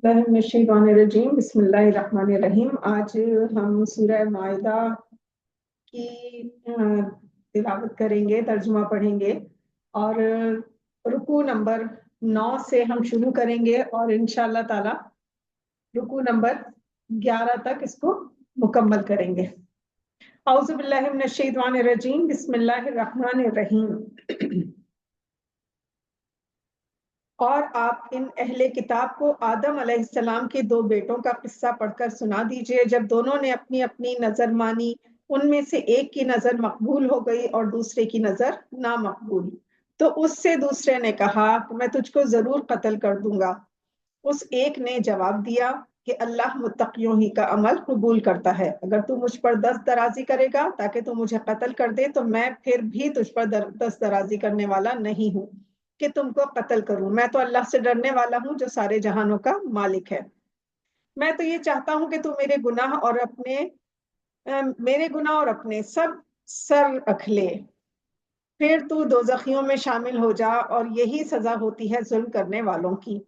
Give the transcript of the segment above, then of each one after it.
बिस्मिल्लाहिर्रहमानिर्रहीम बिस्मिल्लाहिर्रहमानिर्रहीम। आज हम सूरह माइदा की तिलावत करेंगे, तर्जुमा पढ़ेंगे और रुकू नंबर 9 से हम शुरू करेंगे और इंशाअल्लाह ताला रुकू नंबर 11 तक इसको मुकम्मल करेंगे। औज़ु बिल्लाहि मिनश शैतानिर रजीम बिस्मिल्लाहिर्रहमानिर्रहीम। और आप इन अहले किताब को आदम अलैहिस्सलाम के दो बेटों का किस्सा पढ़कर सुना दीजिए। जब दोनों ने अपनी अपनी नजर मानी, उनमें से एक की नजर मकबूल हो गई और दूसरे की नजर नामकबूल। तो उससे दूसरे ने कहा कि मैं तुझको जरूर कत्ल कर दूंगा। उस एक ने जवाब दिया कि अल्लाह मुत्तकियों ही का अमल कबूल करता है। अगर तू मुझ पर दस्त दराजी करेगा ताकि तू मुझे कत्ल कर दे तो मैं फिर भी तुझ पर दस्त दराजी करने वाला नहीं हूँ कि तुमको कत्ल करूं। मैं तो अल्लाह से डरने वाला हूँ जो सारे जहानों का मालिक है। मैं तो ये चाहता हूँ कि तू मेरे गुनाह और अपने सब सर रख ले, फिर तू दोजखियों में शामिल हो जा, और यही सजा होती है जुल्म करने वालों की।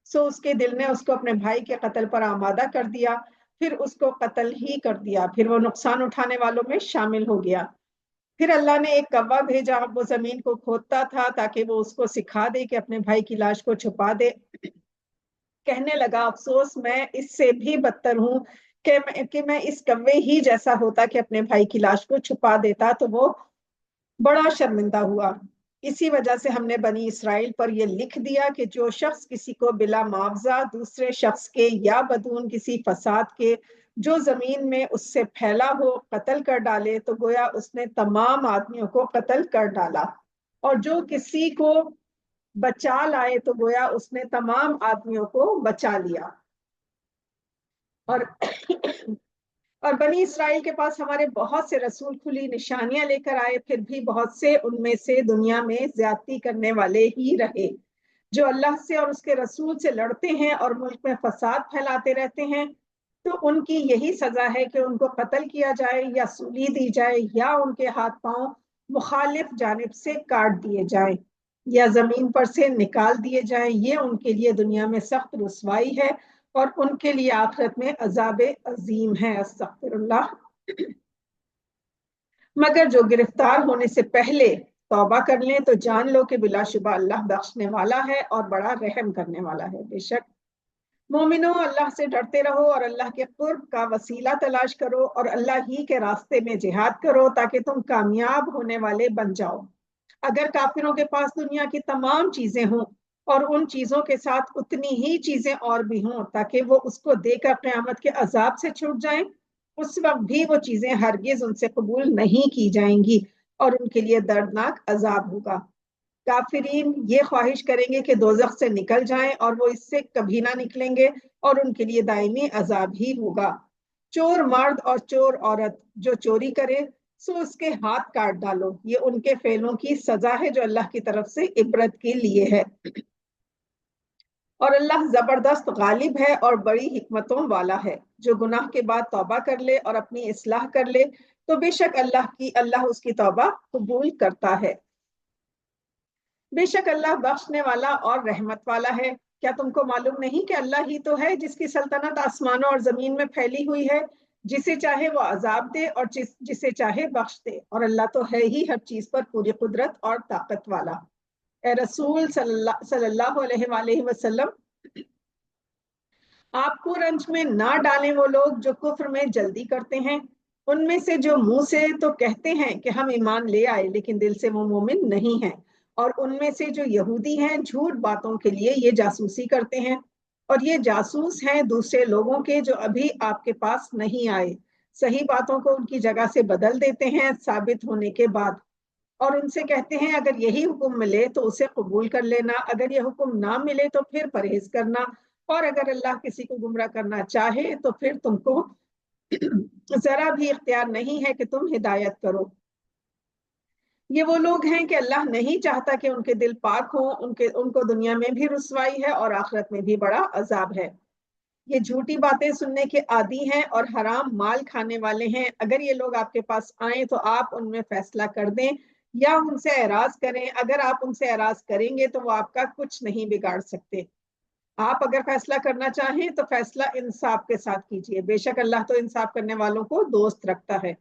सो उसके दिल ने उसको अपने भाई के कत्ल पर आमादा कर दिया, फिर उसको कत्ल ही कर दिया। फिर वो नुकसान उठाने वालों में शामिल हो गया। फिर अल्लाह ने एक कौवा भेजा, वो जमीन को खोदता था ताकि वो उसको सिखा दे कि अपने भाई की लाश को छुपा दे। कहने लगा, अफसोस, मैं इससे भी बदतर हूँ कि मैं इस कौवे ही जैसा होता कि अपने भाई की लाश को छुपा देता। तो वो बड़ा शर्मिंदा हुआ। इसी वजह से हमने बनी इसराइल पर यह लिख दिया कि जो शख्स किसी को बिला मुआवजा दूसरे शख्स के या बदून किसी फसाद के जो जमीन में उससे फैला हो कत्ल कर डाले तो गोया उसने तमाम आदमियों को कत्ल कर डाला, और जो किसी को बचा लाए तो गोया उसने तमाम आदमियों को बचा लिया। और और बनी इसराइल के पास हमारे बहुत से रसूल खुली निशानियां लेकर आए, फिर भी बहुत से उनमें से दुनिया में ज्यादती करने वाले ही रहे, जो अल्लाह से और उसके रसूल से लड़ते हैं और मुल्क में फसाद फैलाते रहते हैं। तो उनकी यही सजा है कि उनको कत्ल किया जाए या सूली दी जाए या उनके हाथ पांव मुखालिफ जानिब से काट दिए जाएं या जमीन पर से निकाल दिए जाएं। ये उनके लिए दुनिया में सख्त रुसवाई है और उनके लिए आखिरत में अजाब अजीम है। अस्तगफिरुल्लाह। मगर जो गिरफ्तार होने से पहले तौबा कर लें तो जान लो कि बिलाशुबा अल्लाह बख्शने वाला है और बड़ा रहम करने वाला है। बेशक मोमिनो, अल्लाह से डरते रहो और अल्लाह के कुर्ब का वसीला तलाश करो और अल्लाह ही के रास्ते में जिहाद करो ताकि तुम कामयाब होने वाले बन जाओ। अगर काफिरों के पास दुनिया की तमाम चीजें हों और उन चीजों के साथ उतनी ही चीजें और भी हों ताकि वो उसको देकर क़यामत के अजाब से छूट जाएं, उस वक्त भी वो चीजें हरगिज उनसे कबूल नहीं की जाएंगी और उनके लिए दर्दनाक अजाब होगा। काफिरीन ये ख्वाहिश करेंगे कि दोजख से निकल जाएं और वो इससे कभी ना निकलेंगे और उनके लिए दायमी अजाब ही होगा। चोर मर्द और चोर औरत जो चोरी करे सो उसके हाथ काट डालो, ये उनके फेलों की सजा है जो अल्लाह की तरफ से इबरत के लिए है। और अल्लाह जबरदस्त गालिब है और बड़ी हिकमतों वाला है। जो गुनाह के बाद तौबा कर ले और अपनी इस्लाह कर ले तो बेशक अल्लाह उसकी तौबा कबूल करता है। बेशक अल्लाह बख्शने वाला और रहमत वाला है। क्या तुमको मालूम नहीं कि अल्लाह ही तो है जिसकी सल्तनत आसमानों और जमीन में फैली हुई है, जिसे चाहे वो अजाब दे और जिसे चाहे बख्श दे, और अल्लाह तो है ही हर चीज पर पूरी कुदरत और ताकत वाला। ए रसूल सल्लल्लाहु अलैहि वसल्लम, आपको रंज में ना डालें वो लोग जो कुफ्र में जल्दी करते हैं। उनमें से जो मुंह से तो कहते हैं कि हम ईमान ले आए लेकिन दिल से वो मोमिन नहीं है, और उनमें से जो यहूदी हैं झूठ बातों के लिए ये जासूसी करते हैं, और ये जासूस हैं दूसरे लोगों के जो अभी आपके पास नहीं आए। सही बातों को उनकी जगह से बदल देते हैं साबित होने के बाद, और उनसे कहते हैं अगर यही हुक्म मिले तो उसे कबूल कर लेना, अगर यह हुक्म ना मिले तो फिर परहेज करना, और अगर अल्लाह किसी को गुमराह करना चाहे तो फिर तुमको जरा भी इख्तियार नहीं है कि तुम हिदायत करो। ये वो लोग हैं कि अल्लाह नहीं चाहता कि उनके दिल पाक हों, उनको दुनिया में भी रुसवाई है और आखिरत में भी बड़ा अजाब है। ये झूठी बातें सुनने के आदी हैं और हराम माल खाने वाले हैं। अगर ये लोग आपके पास आए तो आप उनमें फैसला कर दें या उनसे एराज करें। अगर आप उनसे एराज करेंगे तो वो आपका कुछ नहीं बिगाड़ सकते। आप अगर फैसला करना चाहें तो फैसला इंसाफ के साथ कीजिए, बेशक अल्लाह तो इंसाफ करने वालों को दोस्त रखता है।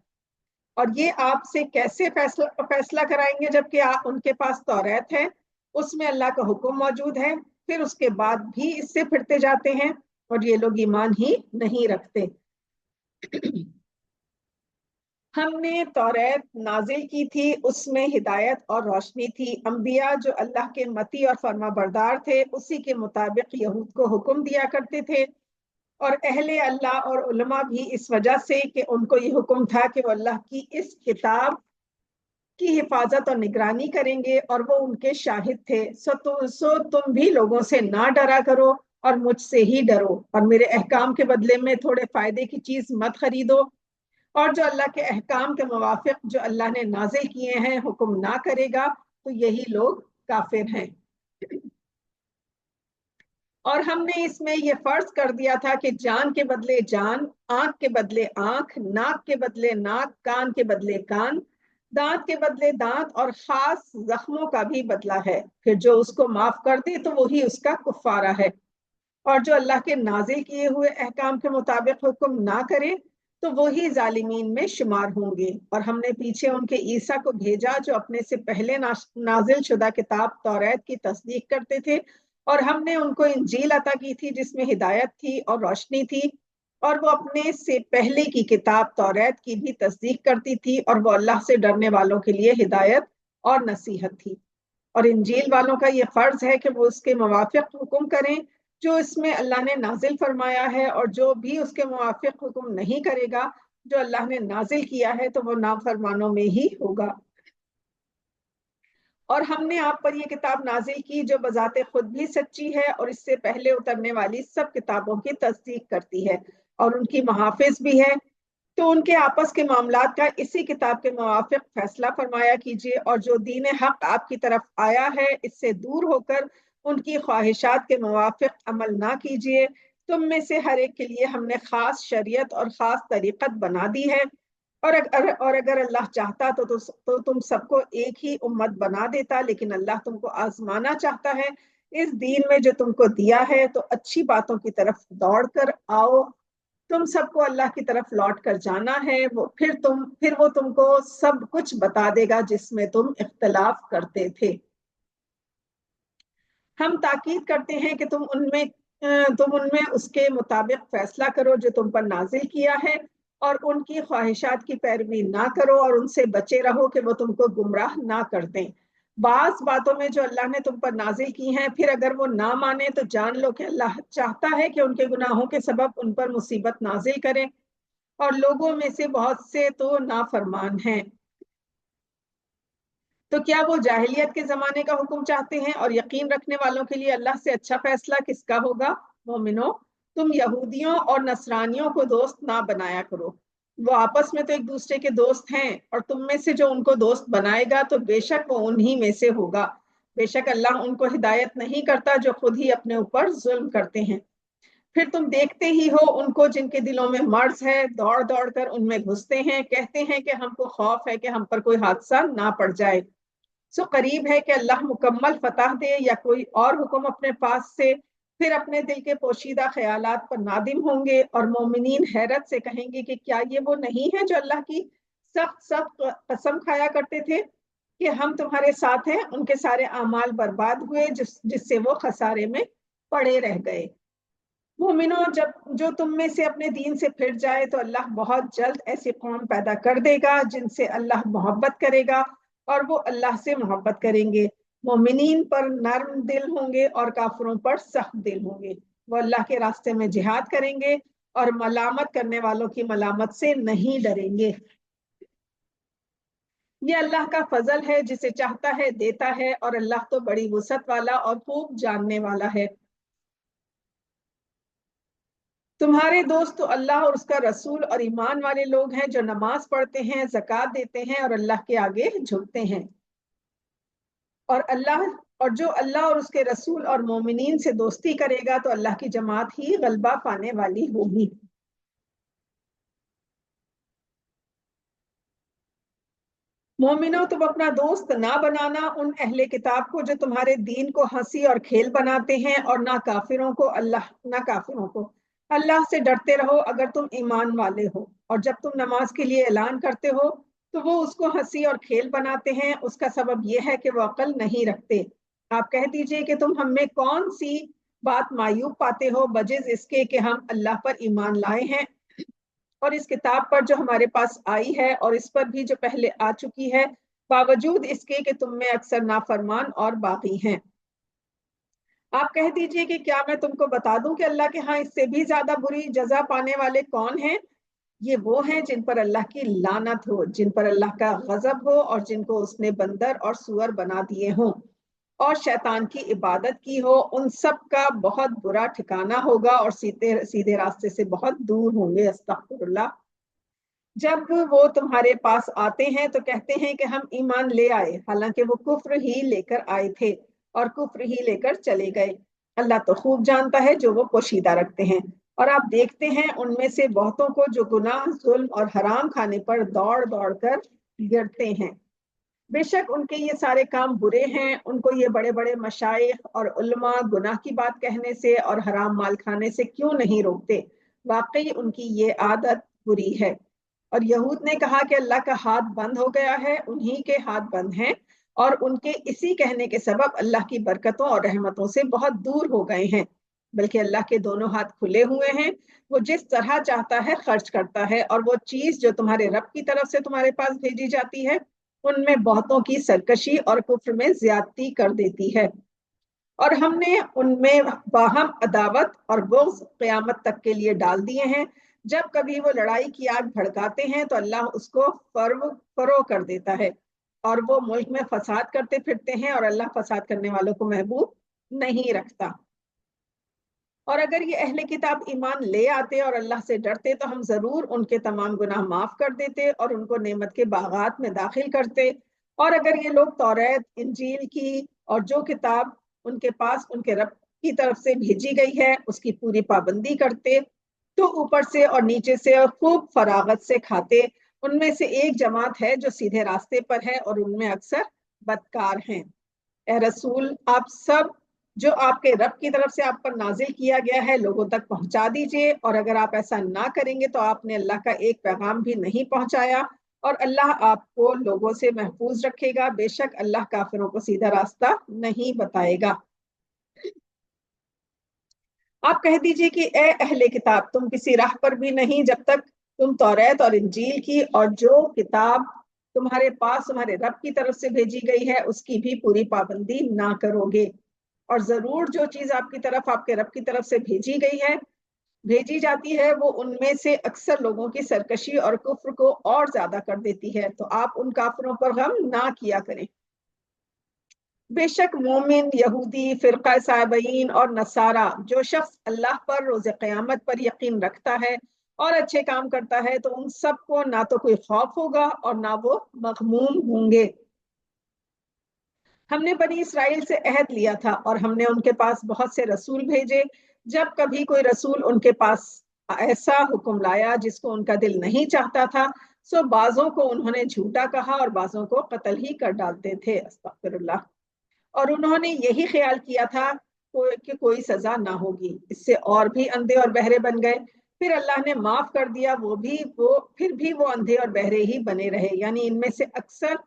और ये आपसे कैसे फैसला फैसला कराएंगे जबकि उनके पास तौरात है, उसमें अल्लाह का हुक्म मौजूद है, फिर उसके बाद भी इससे फिरते जाते हैं और ये लोग ईमान ही नहीं रखते। हमने तौरात नाजिल की थी, उसमें हिदायत और रोशनी थी। अंबिया जो अल्लाह के मती और फर्मा बरदार थे, उसी के मुताबिक यहूद को हुक्म दिया करते थे। और अहले अल्लाह और उलमा भी इस वजह से कि उनको ये हुक्म था कि वो अल्लाह की इस किताब की हिफाजत और निगरानी करेंगे और वो उनके शाहिद थे। सो तुम भी लोगों से ना डरा करो और मुझसे ही डरो, और मेरे अहकाम के बदले में थोड़े फायदे की चीज मत खरीदो। और जो अल्लाह के अहकाम के मुवाफिक जो अल्लाह ने नाजिल किए हैं हुक्म ना करेगा तो यही लोग काफिर हैं। और हमने इसमें यह फर्ज कर दिया था कि जान के बदले जान, आंख के बदले आंख, नाक के बदले नाक, कान के बदले कान, दांत के बदले दांत, और खास जख्मों का भी बदला है। फिर जो उसको माफ कर दे तो वही उसका कुफारा है। और जो अल्लाह के नाजिल किए हुए अहकाम के मुताबिक हुक्म ना करे तो वही जालिमीन में शुमार होंगे। और हमने पीछे उनके ईसा को भेजा जो अपने से पहले नाजिल शुदा किताब तौरात की तस्दीक करते थे, और हमने उनको इंजील अता की थी जिसमें हिदायत थी और रोशनी थी। और वो अपने से पहले की किताब तौरात की भी तस्दीक करती थी, और वो अल्लाह से डरने वालों के लिए हिदायत और नसीहत थी। और इंजील वालों का ये फर्ज है कि वो उसके मुवाफिक हुक्म करें जो इसमें अल्लाह ने नाजिल फरमाया है, और जो भी उसके मुवाफिक हुक्म नहीं करेगा जो अल्लाह ने नाजिल किया है तो वो नाफरमानों में ही होगा। और हमने आप पर यह किताब नाजिल की जो बजाते खुद भी सच्ची है और इससे पहले उतरने वाली सब किताबों की तस्दीक करती है और उनकी मुहाफिज भी है। तो उनके आपस के मामलात का इसी किताब के मुवाफिक फैसला फरमाया कीजिए, और जो दीन हक आपकी तरफ आया है इससे दूर होकर उनकी ख्वाहिशात के मुवाफिक अमल ना कीजिए। तुम में से हर एक के लिए हमने खास शरीयत और खास तरीक़त बना दी है। और अगर अल्लाह चाहता तो तुम सबको एक ही उम्मत बना देता, लेकिन अल्लाह तुमको आजमाना चाहता है इस दीन में जो तुमको दिया है। तो अच्छी बातों की तरफ दौड़ कर आओ, तुम सबको अल्लाह की तरफ लौट कर जाना है। फिर वो तुमको सब कुछ बता देगा जिसमें तुम इख्तलाफ करते थे। हम ताकीद करते हैं कि तुम उनमें उसके मुताबिक फैसला करो जो तुम पर नाजिल किया है, और उनकी ख्वाहिशात की पैरवी ना करो, और उनसे बचे रहो कि वो तुमको गुमराह ना कर दें। बाज बातों में जो अल्लाह ने तुम पर नाजिल की हैं, फिर अगर वो ना माने तो जान लो कि अल्लाह चाहता है कि उनके गुनाहों के सबब उन पर मुसीबत नाजिल करें, और लोगों में से बहुत से तो नाफरमान हैं। तो क्या वो जाहिलियत के जमाने का हुक्म चाहते हैं? और यकीन रखने वालों के लिए अल्लाह से अच्छा फैसला किसका होगा? मोमिनो, तुम यहूदियों और नसरानियों को दोस्त ना बनाया करो। वो आपस में तो एक दूसरे के दोस्त हैं, और तुम में से जो उनको दोस्त बनाएगा तो बेशक वो उन्हीं में से होगा। बेशक अल्लाह उनको हिदायत नहीं करता जो खुद ही अपने ऊपर जुल्म करते हैं। फिर तुम देखते ही हो उनको जिनके दिलों में मर्ज है, दौड़ दौड़ कर उनमें घुसते हैं, कहते हैं कि हमको खौफ है कि हम पर कोई हादसा ना पड़ जाए। सो करीब है कि अल्लाह मुकम्मल फतह दे या कोई और हुक्म अपने पास से। फिर अपने दिल के पोशीदा ख्यालात पर नादिम होंगे, और मोमिनीन हैरत से कहेंगे कि क्या ये वो नहीं है जो अल्लाह की सख्त सख्त कसम खाया करते थे कि हम तुम्हारे साथ हैं। उनके सारे अमाल बर्बाद हुए जिससे वो खसारे में पड़े रह गए। मोमिनो, जब जो तुम में से अपने दीन से फिर जाए तो अल्लाह बहुत जल्द ऐसी कौम पैदा कर देगा जिनसे अल्लाह मोहब्बत करेगा, और वो अल्लाह से मोहब्बत करेंगे। मोमिनीन पर नर्म दिल होंगे और काफिरों पर सख्त दिल होंगे। वो अल्लाह के रास्ते में जिहाद करेंगे और मलामत करने वालों की मलामत से नहीं डरेंगे। ये अल्लाह का फजल है, जिसे चाहता है देता है, और अल्लाह तो बड़ी वुसअत वाला और खूब जानने वाला है। तुम्हारे दोस्त तो अल्लाह और उसका रसूल और ईमान वाले लोग हैं जो नमाज पढ़ते हैं, ज़कात देते हैं और अल्लाह के आगे झुकते हैं। और अल्लाह और जो अल्लाह और उसके रसूल और मोमिनीन से दोस्ती करेगा तो अल्लाह की जमात ही गलबा पाने वाली होगी। मोमिनो, तुम अपना दोस्त ना बनाना उन अहले किताब को जो तुम्हारे दीन को हंसी और खेल बनाते हैं, और ना काफिरों को अल्लाह से डरते रहो अगर तुम ईमान वाले हो। और जब तुम नमाज के लिए ऐलान करते हो तो वो उसको हंसी और खेल बनाते हैं, उसका सबब यह है कि वो अकल नहीं रखते। आप कह दीजिए कि तुम हम में कौन सी बात मायूब पाते हो बजिज इसके कि हम अल्लाह पर ईमान लाए हैं और इस किताब पर जो हमारे पास आई है और इस पर भी जो पहले आ चुकी है, बावजूद इसके कि तुम में अक्सर नाफरमान और बागी हैं। आप कह दीजिए कि क्या मैं तुमको बता दूं कि अल्लाह के यहाँ इससे भी ज्यादा बुरी जजा पाने वाले कौन हैं? ये वो हैं जिन पर अल्लाह की लानत हो, जिन पर अल्लाह का गजब हो और जिनको उसने बंदर और सुअर बना दिए हों और शैतान की इबादत की हो। उन सब का बहुत बुरा ठिकाना होगा और सीधे सीधे रास्ते से बहुत दूर होंगे। अस्तगफिरुल्लाह। जब वो तुम्हारे पास आते हैं तो कहते हैं कि हम ईमान ले आए, हालांकि वो कुफ्र ही लेकर आए थे और कुफ्र ही लेकर चले गए। अल्लाह तो खूब जानता है जो वो पोशीदा रखते हैं। और आप देखते हैं उनमें से बहुतों को जो गुनाह, जुल्म और हराम खाने पर दौड़ दौड़ कर गिरते हैं। बेशक उनके ये सारे काम बुरे हैं, उनको ये बड़े बड़े मशाइख और उलमा गुनाह की बात कहने से और हराम माल खाने से क्यों नहीं रोकते। वाकई उनकी ये आदत बुरी है। और यहूद ने कहा कि अल्लाह का हाथ बंद हो गया है, उन्हीं के हाथ बंद हैं और उनके इसी कहने के सबब अल्लाह की बरकतों और रहमतों से बहुत दूर हो गए हैं। बल्कि अल्लाह के दोनों हाथ खुले हुए हैं, वो जिस तरह चाहता है खर्च करता है, और वो चीज जो तुम्हारे रब की तरफ से तुम्हारे पास भेजी जाती है उनमें बहुतों की सरकशी और कुफ्र में ज्यादती कर देती है। और हमने उनमें बाहम अदावत और बुग़्ज़ क़यामत तक के लिए डाल दिए हैं। जब कभी वो लड़ाई की आग भड़काते हैं तो अल्लाह उसको फरो कर देता है और वो मुल्क में फसाद करते फिरते हैं, और अल्लाह फसाद करने वालों को महबूब नहीं रखता। और अगर ये अहले किताब ईमान ले आते और अल्लाह से डरते तो हम जरूर उनके तमाम गुनाह माफ कर देते और उनको नेमत के बागात में दाखिल करते। और अगर ये लोग तौरात, इंजील की और जो किताब उनके पास उनके रब की तरफ से भेजी गई है उसकी पूरी पाबंदी करते, तो ऊपर से और नीचे से और खूब फरागत से खाते। उनमें से एक जमात है जो सीधे रास्ते पर है और उनमें अक्सर बदकार हैं। ए रसूल, आप सब जो आपके रब की तरफ से आप पर नाजिल किया गया है लोगों तक पहुंचा दीजिए, और अगर आप ऐसा ना करेंगे तो आपने अल्लाह का एक पैगाम भी नहीं पहुंचाया, और अल्लाह आपको लोगों से महफूज रखेगा। बेशक अल्लाह काफिरों को सीधा रास्ता नहीं बताएगा। आप कह दीजिए कि ए अहले किताब, तुम किसी राह पर भी नहीं जब तक तुम तौरात और इंजील की और जो किताब तुम्हारे पास तुम्हारे रब की तरफ से भेजी गई है उसकी भी पूरी पाबंदी ना करोगे। और जरूर जो चीज आपकी तरफ आपके रब की तरफ से भेजी जाती है वो उनमें से अक्सर लोगों की सरकशी और कुफ्र को और ज्यादा कर देती है, तो आप उन काफिरों पर गम ना किया करें। बेशक मोमिन, यहूदी, फिरका साबईन और नसारा, जो शख्स अल्लाह पर रोज क़यामत पर यकीन रखता है और अच्छे काम करता है तो उन सबको ना तो कोई खौफ होगा और ना वो मगमूम होंगे। हमने बनी इसराइल से अहद लिया था और हमने उनके पास बहुत से रसूल भेजे। जब कभी कोई रसूल उनके पास ऐसा हुक्म लाया जिसको उनका दिल नहीं चाहता था, सो बाजों को उन्होंने झूठा कहा और बाजों को कत्ल ही कर डालते थे। अस्तगफिरुल्लाह। और उन्होंने यही ख्याल किया था कि कोई सजा ना होगी, इससे और भी अंधे और बहरे बन गए। फिर अल्लाह ने माफ कर दिया, वो फिर भी वो अंधे और बहरे ही बने रहे, यानी इनमें से अक्सर।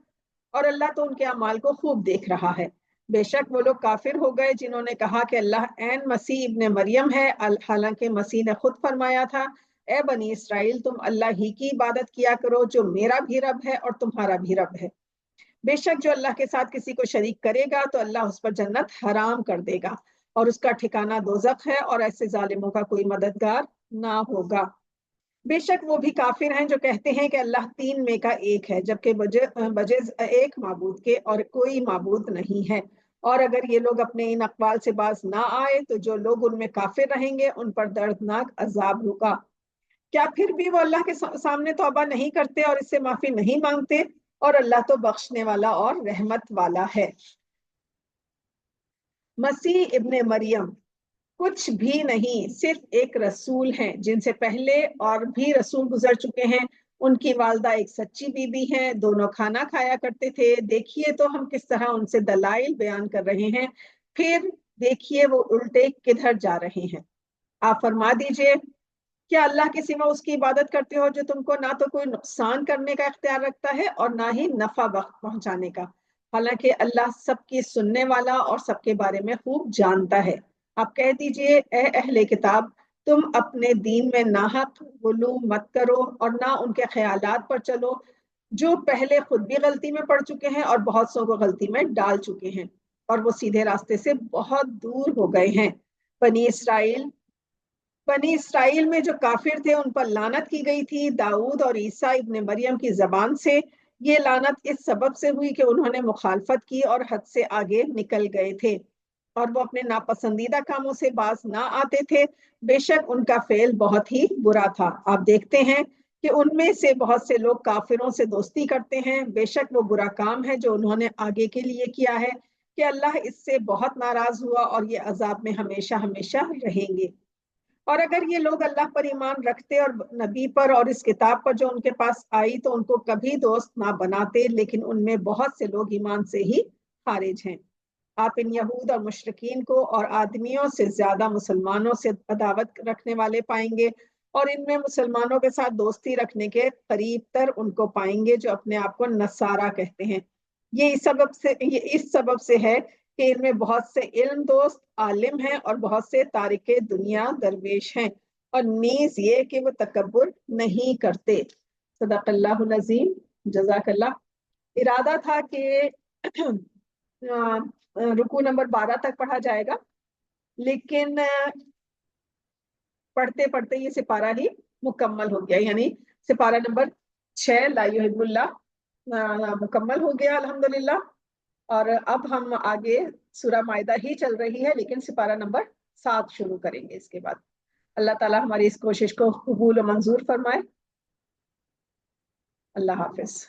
और अल्लाह तो उनके अमाल को खूब देख रहा है। बेशक वो लोग काफिर हो गए जिन्होंने कहा कि अल्लाह ऐन मसीह इब्ने मरियम है, हालांकि मसीह ने खुद फरमाया था, ए बनी इसराइल, तुम अल्लाह ही की इबादत किया करो जो मेरा भी रब है और तुम्हारा भी रब है। बेशक जो अल्लाह के साथ किसी को शरीक करेगा तो अल्लाह उस पर जन्नत हराम कर देगा और उसका ठिकाना दोजख है, और ऐसे जालिमों का कोई मददगार ना होगा। बेशक वो भी काफिर हैं जो कहते हैं कि अल्लाह तीन में का एक है, जबकि बजिज एक माबूद के और कोई माबूद नहीं है। और अगर ये लोग अपने इन अकवाल से बाज ना आए तो जो लोग उनमें काफिर रहेंगे उन पर दर्दनाक अजाब होगा। क्या फिर भी वो अल्लाह के सामने तौबा नहीं करते और इससे माफी नहीं मांगते? और अल्लाह तो बख्शने वाला और रहमत वाला है। मसीह इब्ने मरियम कुछ भी नहीं, सिर्फ एक रसूल हैं जिनसे पहले और भी रसूल गुजर चुके हैं, उनकी वालदा एक सच्ची बीबी हैं, दोनों खाना खाया करते थे। देखिए तो हम किस तरह उनसे दलाइल बयान कर रहे हैं, फिर देखिए वो उल्टे किधर जा रहे हैं। आप फरमा दीजिए, क्या अल्लाह के सिवा उसकी इबादत करते हो जो तुमको ना तो कोई नुकसान करने का इख्तियार रखता है और ना ही नफा पहुंचाने का, हालांकि अल्लाह सबकी सुनने वाला और सबके बारे में खूब जानता है। आप कह दीजिए, ए अहले किताब, तुम अपने दीन में नाहक गुलू मत करो और ना उनके ख्यालात पर चलो जो पहले खुद भी गलती में पड़ चुके हैं और बहुत सौ को गलती में डाल चुके हैं और वो सीधे रास्ते से बहुत दूर हो गए हैं। बनी इसराइल बनी इसराइल में जो काफिर थे उन पर लानत की गई थी दाऊद और ईसा इब्ने मरियम की जबान से। ये लानत इस सबब से हुई कि उन्होंने मुखालफत की और हद से आगे निकल गए थे और वो अपने नापसंदीदा कामों से बाज ना आते थे। बेशक उनका फेल बहुत ही बुरा था। आप देखते हैं कि उनमें से बहुत से लोग काफिरों से दोस्ती करते हैं। बेशक वो बुरा काम है जो उन्होंने आगे के लिए किया है कि अल्लाह इससे बहुत नाराज हुआ और ये अजाब में हमेशा हमेशा रहेंगे। और अगर ये लोग अल्लाह पर ईमान रखते और नबी पर और इस किताब पर जो उनके पास आई तो उनको कभी दोस्त ना बनाते, लेकिन उनमें बहुत से लोग ईमान से ही खारिज हैं। आप इन यहूद और मुशरिकीन को और आदमियों से ज्यादा मुसलमानों से अदावत रखने वाले पाएंगे और इनमें मुसलमानों के साथ दोस्ती रखने के करीब तर उनको पाएंगे जो अपने आप को नसारा कहते हैं। ये इस सबब से है कि इनमें बहुत से इल्म दोस्त आलिम हैं और बहुत से तारिके दुनिया दरवेश हैं, और नीज ये कि वो तकब्बुर नहीं करते। सदक़ल्लाहुल अज़ीम। जज़ाकल्लाह। इरादा था कि रुकू नंबर 12 तक पढ़ा जाएगा, लेकिन पढ़ते पढ़ते ये सिपारा ही मुकम्मल हो गया, यानी सिपारा नंबर 6 ला युहिब्बुल्लाह मुकम्मल हो गया अल्हम्दुलिल्लाह। और अब हम आगे सूरा मायदा ही चल रही है, लेकिन सिपारा नंबर 7 शुरू करेंगे इसके बाद। अल्लाह ताला हमारी इस कोशिश को कबूल और मंजूर फरमाए। अल्लाह हाफिज।